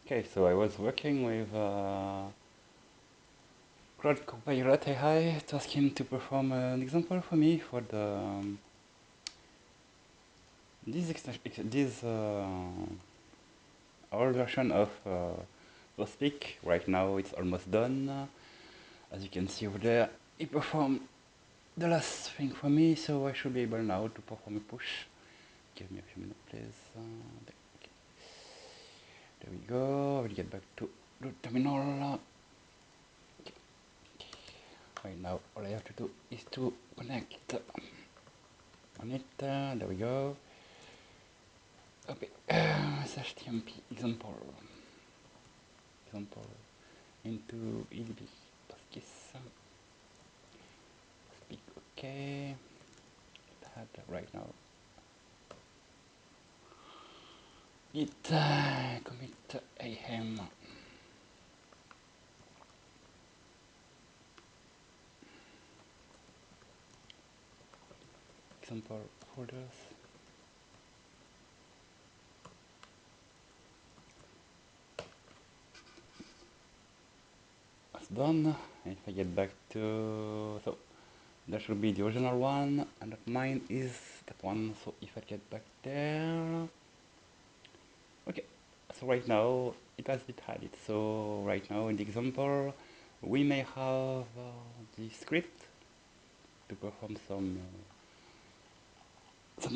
Okay, so I was working with Copilot AI to ask him to perform an example for me for the this old version of postpic. Right now it's almost done. As you can see over there, he performed the last thing for me, so I should be able now to perform a push. Give me a few minutes, please. There we go. I will get back to the terminal. Right now, all I have to do is to connect on it. There we go. Okay. HTMP example into EDB. Postgis. Speak. Okay. That right now. Git commit ahem. Example folders. That's done. And if I get back to that should be the original one, and that mine is that one. So if I get back there, okay. So right now it has been added. So right now in the example, we may have the script to perform some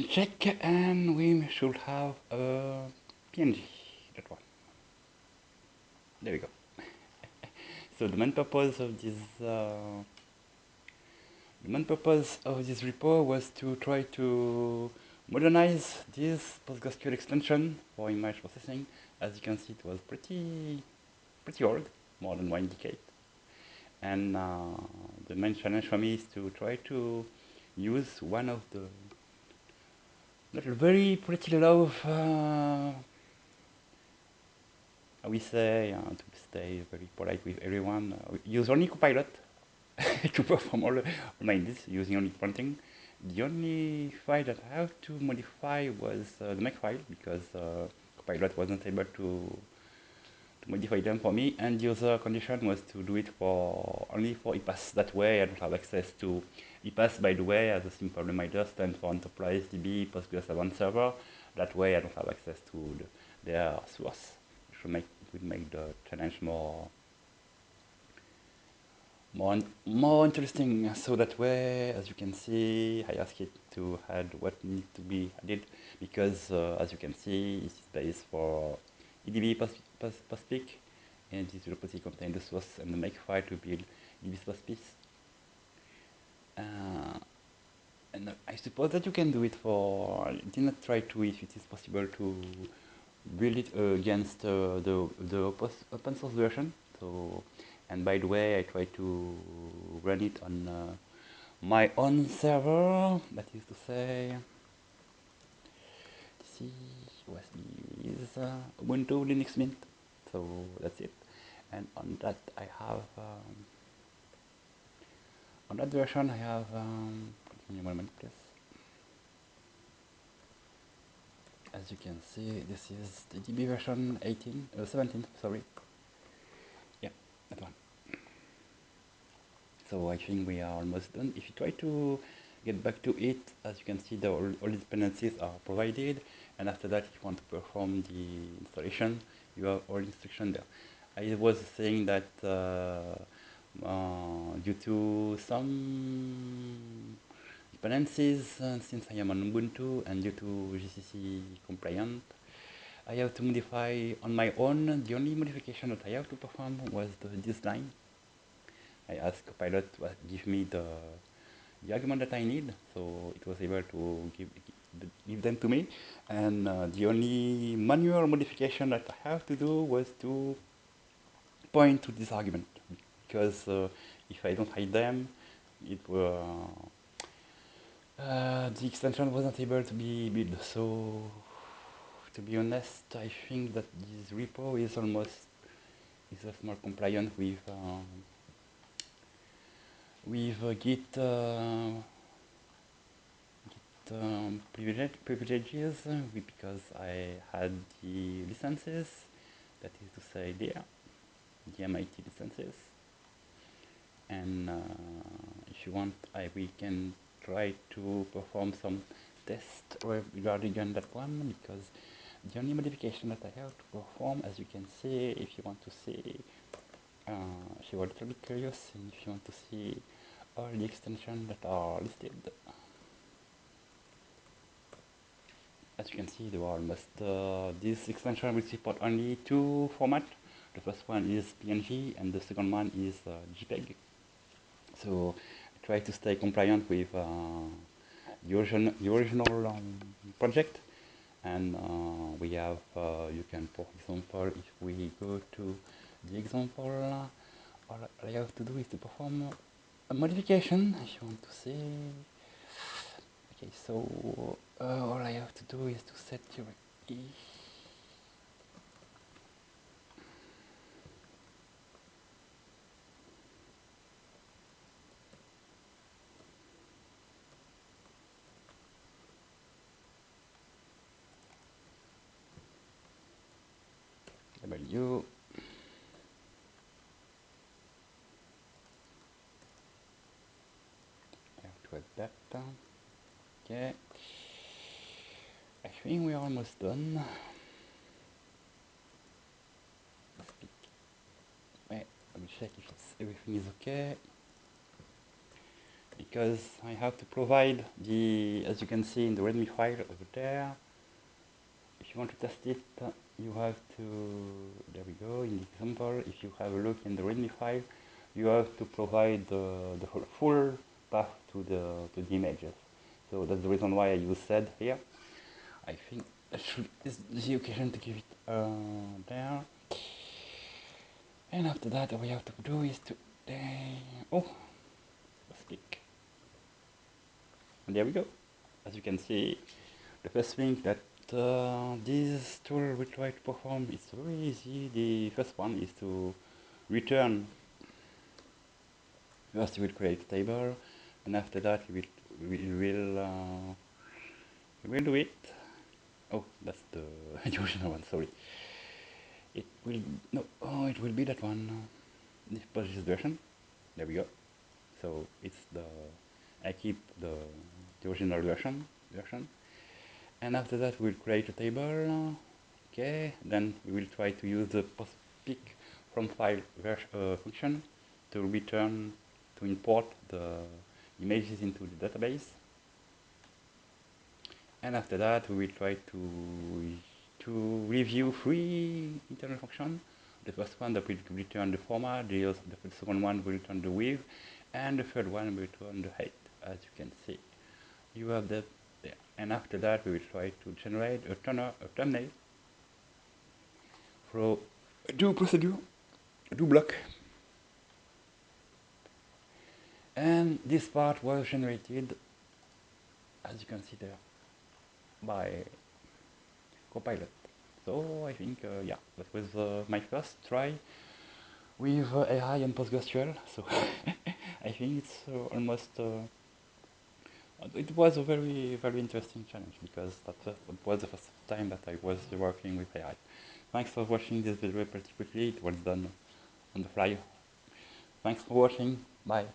check, and we should have a PNG. That one. There we go. So the main purpose of this repo was to try to modernize this PostgreSQL extension for image processing. As you can see, it was pretty old, more than 1 decade. And the main challenge for me is to try to use one of the little very pretty low, I will say, to stay very polite with everyone, use only Copilot to perform all my needs using only prompting. The only file that I have to modify was the make file because Copilot wasn't able to modify them for me, and the other condition was to do it for only for EPAS. That way I don't have access to EPAS, by the way, as a simple reminder, stands for Enterprise DB Postgres Advanced Server. That way I don't have access to their source. It would make the challenge more interesting. So that way, as you can see, I ask it to add what needs to be added because as you can see, it's based for EDB postpic, and this repository contains the source and the make file to build EDB postpic. And I suppose that you can do it for. I did not try to if it is possible to build it against the open source version. So, and by the way, I try to run it on my own server. That is to say, see USB is Ubuntu Linux Mint. So that's it. And on that, I have on that version, I have. Give me a moment, please. As you can see, this is the DB version 17, sorry. Yeah, that one. So I think we are almost done. If you try to get back to it, as you can see, all the dependencies are provided. And after that, if you want to perform the installation, you have all instructions there. I was saying that due to some dependencies, since I am on Ubuntu and due to GCC compliant, I have to modify on my own. The only modification that I have to perform was this line. I asked Copilot to give me the argument that I need, so it was able to give them to me. And the only manual modification that I have to do was to point to this argument, because if I don't hide them, it will the extension wasn't able to be built. So to be honest, I think that this repo is just more compliant with Git privileges because I had the licenses that is to say there, the MIT licenses. And if you want, we can try to perform some tests regarding on that one, because the only modification that I have to perform, as you can see, if you want to see, if you are a little bit curious, and if you want to see all the extensions that are listed, as you can see, there are almost, this extension will support only two formats. The first one is PNG, and the second one is JPEG. So I try to stay compliant with the original project. And we have, you can, for example, if we go to the example, all I have to do is to perform a modification, if you want to see. Okay, so all I have to do is to set directly W. I have to add that down. Okay, I think we're almost done. Wait, let me check if everything is okay, because I have to provide the, as you can see in the README file over there. If you want to test it, you have to, there we go, in the example, if you have a look in the README file, you have to provide the full path to the images. So that's the reason why I use sed here. I think that is the occasion to give it there. And after that, all we have to do is to, speak. And there we go. As you can see, the first thing that this tool will try to perform is very easy. The first one is to return. First, we will create a table, and after that, we will do it. Oh, that's the original one. Sorry. It will no. Oh, it will be that one. This purchase version. There we go. So it's the, I keep the original version. And after that, we'll create a table. Okay, then we will try to use the postpic from file function to return, to import the images into the database. And after that, we will try to review three internal functions. The first one that will return the format, the second one will return the width, and the third one will return the height, as you can see. You have that there. And after that, we will try to generate a thumbnail for a do procedure, a do block. And this part was generated, as you can see there, by Copilot. So I think, yeah, that was my first try with AI and PostgreSQL. So I think it's almost, it was a very, very interesting challenge, because that was the first time that I was working with AI. Thanks for watching this video pretty quickly. It was done on the fly. Thanks for watching. Bye.